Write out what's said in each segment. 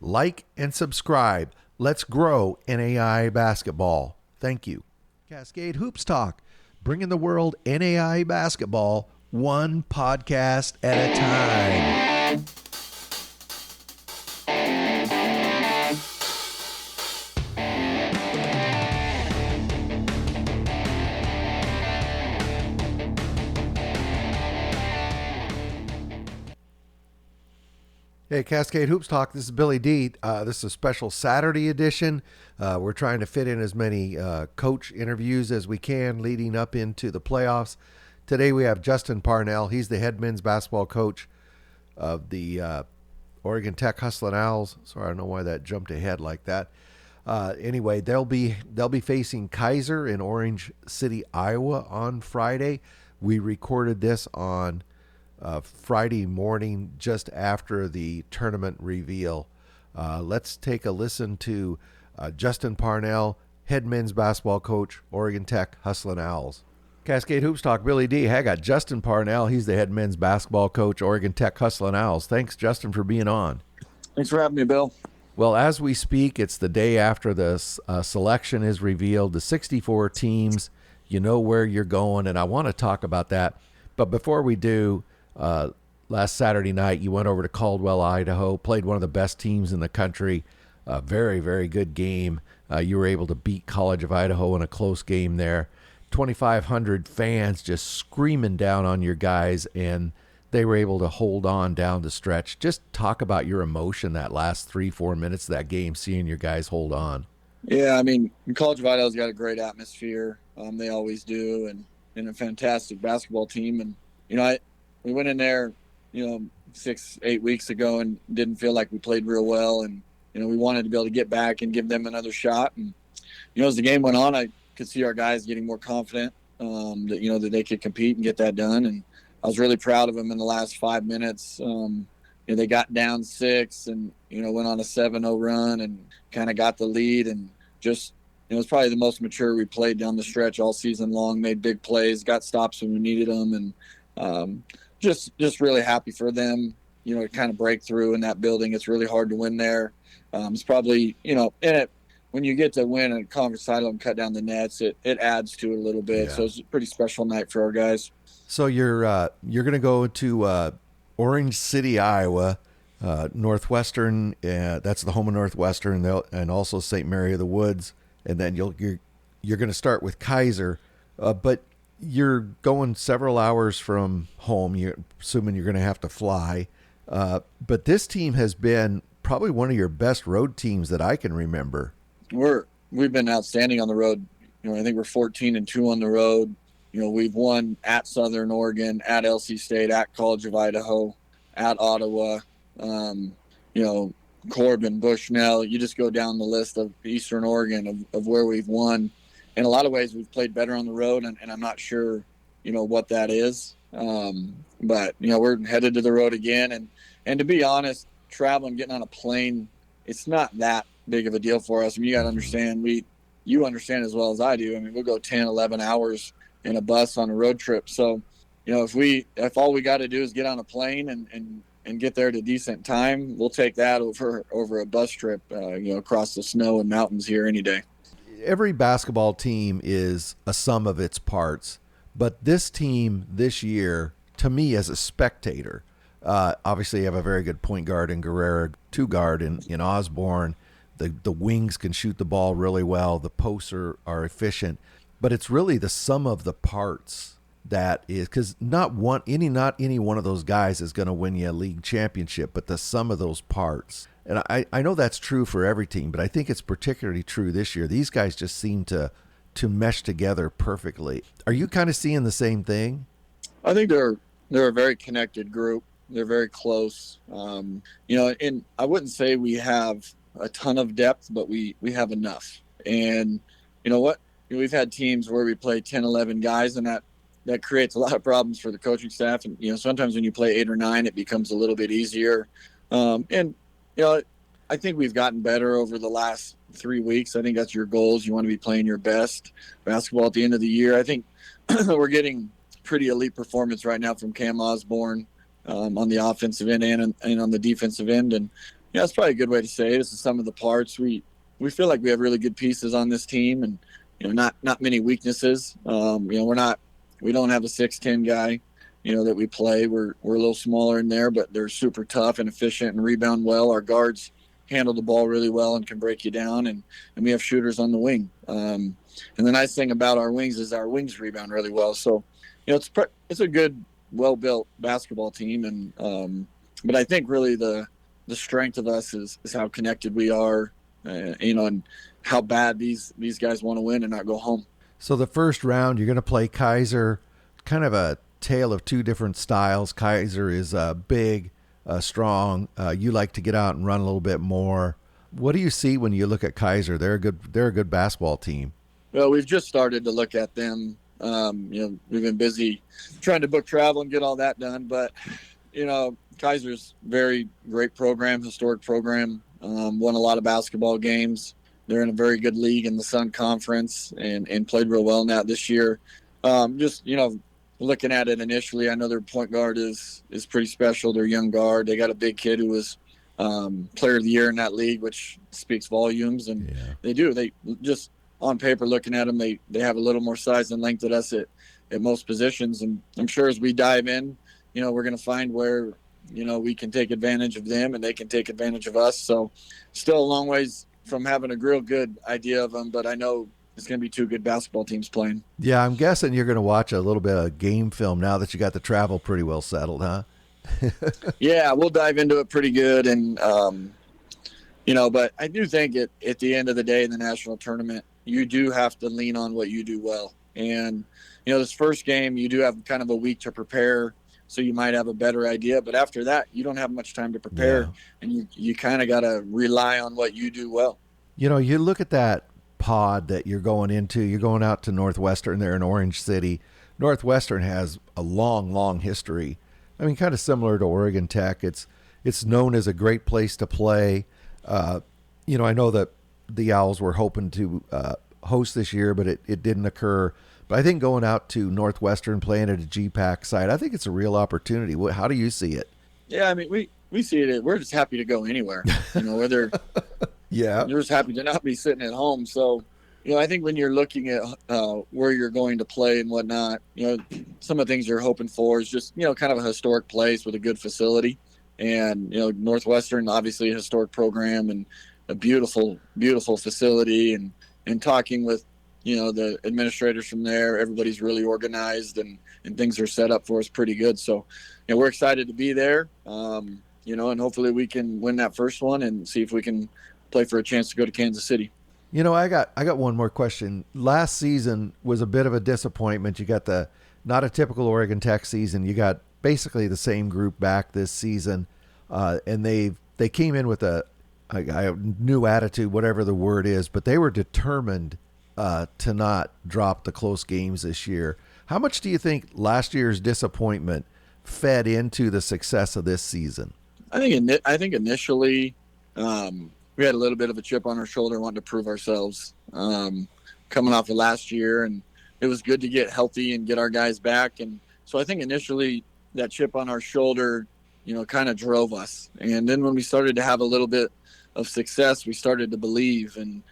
Like and subscribe. Let's grow NAI basketball. Thank you. Cascade Hoops Talk, bringing the world NAI basketball one podcast at a time. Hey, Cascade Hoops Talk. This is Billy D. This is a special Saturday edition. We're trying to fit in as many coach interviews as we can leading up into the playoffs. Today we have Justin Parnell. He's the head men's basketball coach of the Oregon Tech Hustlin Owls. Sorry, I don't know why that jumped ahead like that. Anyway, they'll be facing Kaiser in Orange City, Iowa on Friday. We recorded this on Friday morning just after the tournament reveal. Let's take a listen to Justin Parnell, head men's basketball coach, Oregon Tech Hustlin Owls. Cascade Hoops Talk, Billy D. Hey, I got Justin Parnell. He's the head men's basketball coach, Oregon Tech Hustlin Owls. Thanks, Justin, for being on. Thanks for having me, Bill. Well, as we speak, it's the day after the selection is revealed, the 64 teams. You know where you're going, and I want to talk about that. But before we do, last Saturday night, you went over to Caldwell, Idaho, played one of the best teams in the country. A very, very good game. You were able to beat College of Idaho in a close game there. 2,500 fans just screaming down on your guys, and they were able to hold on down the stretch. Just talk about your emotion that last 3-4 minutes of that game, seeing your guys hold on. Yeah, I mean, College of Idaho's got a great atmosphere. They always do, and a fantastic basketball team. And, we went in there, 6-8 weeks ago and didn't feel like we played real well. And, we wanted to be able to get back and give them another shot. And, as the game went on, I could see our guys getting more confident that they could compete and get that done. And I was really proud of them in the last 5 minutes. They got down 6 and, went on a 7-0 run and kind of got the lead. And just, it was probably the most mature we played down the stretch all season long, made big plays, got stops when we needed them. And, just really happy for them, to kind of break through in that building. It's really hard to win there. It's probably, when you get to win a conference title and cut down the nets, it adds to it a little bit. Yeah. So it's a pretty special night for our guys. So you're going to go to Orange City, Iowa, Northwestern. That's the home of Northwestern, and also St. Mary of the Woods. And then you're going to start with Kaiser, but you're going several hours from home. You're assuming you're going to have to fly. But this team has been probably one of your best road teams that I can remember. We've been outstanding on the road. I think we're 14-2 on the road. We've won at Southern Oregon, at LC State, at College of Idaho, at Ottawa, Corbin, Bushnell. You just go down the list of Eastern Oregon of where we've won. In a lot of ways, we've played better on the road, and I'm not sure, what that is. But, we're headed to the road again. And to be honest, traveling, getting on a plane, it's not that big of a deal for us. I mean, you got to understand, you understand as well as I do. I mean, we'll go 10, 11 hours in a bus on a road trip. So, if all we got to do is get on a plane and get there at a decent time, we'll take that over a bus trip, across the snow and mountains here any day. Every basketball team is a sum of its parts, but this team this year, to me as a spectator, obviously you have a very good point guard in Guerrero, two guard in Osborne. The wings can shoot the ball really well. The posts are efficient, but it's really the sum of the parts that is, because not any one of those guys is going to win you a league championship, but the sum of those parts. And I know that's true for every team, but I think it's particularly true this year. These guys just seem to mesh together perfectly. Are you kind of seeing the same thing? I think they're a very connected group. They're very close. And I wouldn't say we have a ton of depth, but we have enough. And you know what? We've had teams where we play 10, 11 guys, and that creates a lot of problems for the coaching staff. And, sometimes when you play 8 or 9, it becomes a little bit easier. I think we've gotten better over the last 3 weeks. I think that's your goals. You want to be playing your best basketball at the end of the year. I think we're getting pretty elite performance right now from Cam Osborne on the offensive end and on the defensive end. And, Yeah, that's probably a good way to say it. This is some of the parts. We feel like we have really good pieces on this team, and not many weaknesses. We don't have a 6'10" guy, that we play. We're a little smaller in there, but they're super tough and efficient and rebound well. Our guards handle the ball really well and can break you down, and we have shooters on the wing. And the nice thing about our wings is our wings rebound really well. So, it's a good, well built basketball team, and but I think really the strength of us is how connected we are, and how bad these guys want to win and not go home. So the first round, you're going to play Kaiser, kind of a tale of two different styles. Kaiser is big, strong. You like to get out and run a little bit more. What do you see when you look at Kaiser? They're a good basketball team. Well, we've just started to look at them. We've been busy trying to book travel and get all that done, but Kaiser's very great program, historic program. Won a lot of basketball games. They're in a very good league in the Sun Conference, and played real well in that this year. Looking at it initially, I know their point guard is pretty special. Their young guard. They got a big kid who was player of the year in that league, which speaks volumes. And Yeah. They just on paper looking at them, they have a little more size and length than us at most positions. And I'm sure as we dive in, we're going to find where we can take advantage of them and they can take advantage of us. So still a long ways from having a real good idea of them, but I know it's going to be two good basketball teams playing. Yeah, I'm guessing you're going to watch a little bit of game film now that you got the travel pretty well settled, huh? Yeah, we'll dive into it pretty good. And, but I do think at the end of the day in the national tournament, you do have to lean on what you do well. And, this first game, you do have kind of a week to prepare. So you might have a better idea, but after that, you don't have much time to prepare, Yeah. and you kind of got to rely on what you do well. You look at that pod that you're going into. You're going out to Northwestern there in Orange City. Northwestern has a long, long history. I mean, kind of similar to Oregon Tech. It's known as a great place to play. I know that the Owls were hoping to host this year, but it didn't occur. But I think going out to Northwestern, playing at a GPAC site, I think it's a real opportunity. How do you see it? Yeah, I mean, we see it. We're just happy to go anywhere. Whether Yeah. you're just happy to not be sitting at home. So, I think when you're looking at where you're going to play and whatnot, some of the things you're hoping for is just kind of a historic place with a good facility, and Northwestern, obviously a historic program and a beautiful, beautiful facility, and talking with the administrators from there, everybody's really organized, and things are set up for us pretty good. So, we're excited to be there, and hopefully we can win that first one and see if we can play for a chance to go to Kansas City. I got one more question. Last season was a bit of a disappointment. You got not a typical Oregon Tech season. You got basically the same group back this season, and they came in with a new attitude, whatever the word is, but they were determined to not drop the close games this year. How much do you think last year's disappointment fed into the success of this season? I think initially we had a little bit of a chip on our shoulder, wanting to prove ourselves, coming off of last year, and it was good to get healthy and get our guys back. And so I think initially that chip on our shoulder, kind of drove us. And then when we started to have a little bit of success, we started to believe. And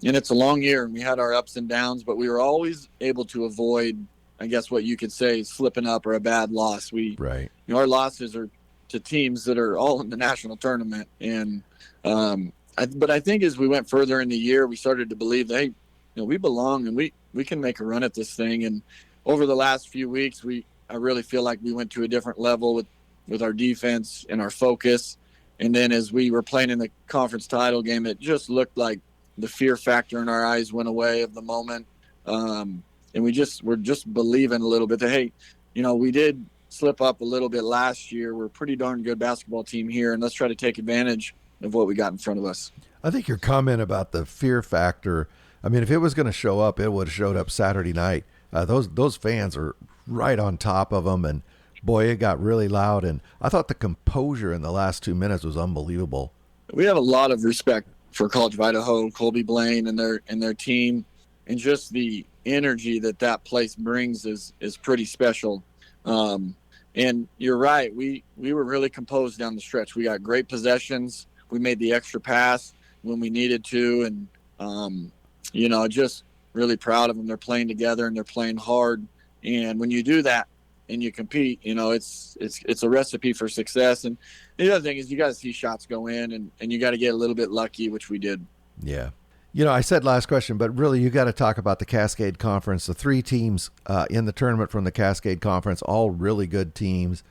it's a long year, and we had our ups and downs, but we were always able to avoid, I guess what you could say, is slipping up or a bad loss. Right. Our losses are to teams that are all in the national tournament. And but I think as we went further in the year, we started to believe that, hey, we belong, and we can make a run at this thing. And over the last few weeks, I really feel like we went to a different level with our defense and our focus. And then as we were playing in the conference title game, it just looked like the fear factor in our eyes went away of the moment. And we're just believing a little bit that, hey, we did slip up a little bit last year. We're a pretty darn good basketball team here, and let's try to take advantage of what we got in front of us. I think your comment about the fear factor, I mean, if it was going to show up, it would have showed up Saturday night. Those fans are right on top of them, and boy, it got really loud. And I thought the composure in the last 2 minutes was unbelievable. We have a lot of respect for College of Idaho, Colby Blaine, and their team, and just the energy that place brings is pretty special. And you're right, we were really composed down the stretch. We got great possessions. we made the extra pass when we needed to, and just really proud of them. They're playing together and they're playing hard. And when you do that and you compete, it's a recipe for success. And the other thing is you got to see shots go in, and you got to get a little bit lucky, which we did. Yeah. I said last question, but really you got to talk about the Cascade Conference. The 3 teams in the tournament from the Cascade Conference, all really good teams.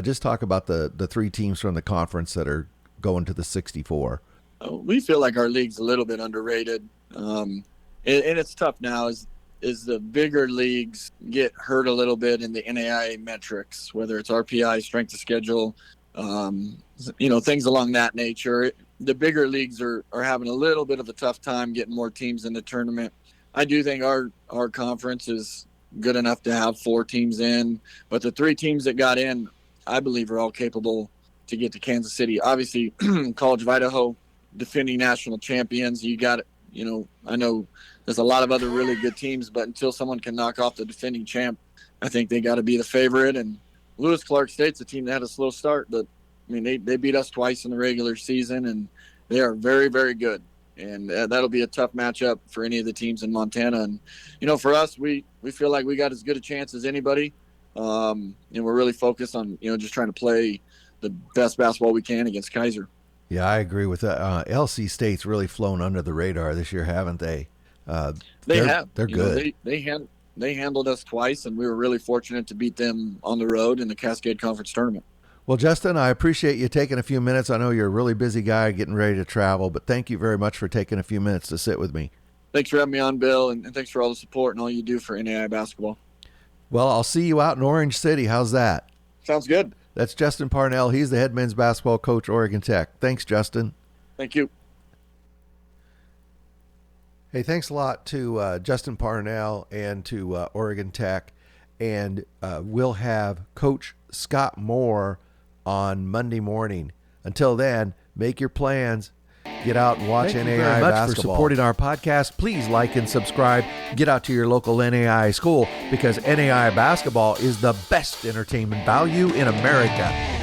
Just talk about the 3 teams from the conference that are going to the 64. We feel like our league's a little bit underrated. And it's tough now as the bigger leagues get hurt a little bit in the NAIA metrics, whether it's RPI, strength of schedule, things along that nature. The bigger leagues are having a little bit of a tough time getting more teams in the tournament. I do think our conference is good enough to have 4 teams in, but the 3 teams that got in, I believe, are all capable to get to Kansas City. Obviously, College of Idaho, defending national champions. I know there's a lot of other really good teams, but until someone can knock off the defending champ, I think they got to be the favorite. And Lewis Clark State's a team that had a slow start, but they beat us twice in the regular season, and they are very, very good. And that'll be a tough matchup for any of the teams in Montana. And, for us, we feel like we got as good a chance as anybody. And we're really focused on, just trying to play the best basketball we can against Kaiser. Yeah, I agree with that. LC State's really flown under the radar this year, haven't they? They have. They're good. They handled us twice, and we were really fortunate to beat them on the road in the Cascade Conference tournament. Well, Justin, I appreciate you taking a few minutes. I know you're a really busy guy getting ready to travel, but thank you very much for taking a few minutes to sit with me. Thanks for having me on, Bill, and thanks for all the support and all you do for NAIA basketball. Well, I'll see you out in Orange City. How's that? Sounds good. That's Justin Parnell. He's the head men's basketball coach, Oregon Tech. Thanks, Justin. Thank you. Hey, thanks a lot to Justin Parnell and to Oregon Tech. And we'll have Coach Scott Moore on Monday morning. Until then, make your plans. Get out and watch NAIA basketball. Thank you very much for supporting our podcast. Please like and subscribe. Get out to your local NAIA school because NAIA basketball is the best entertainment value in America.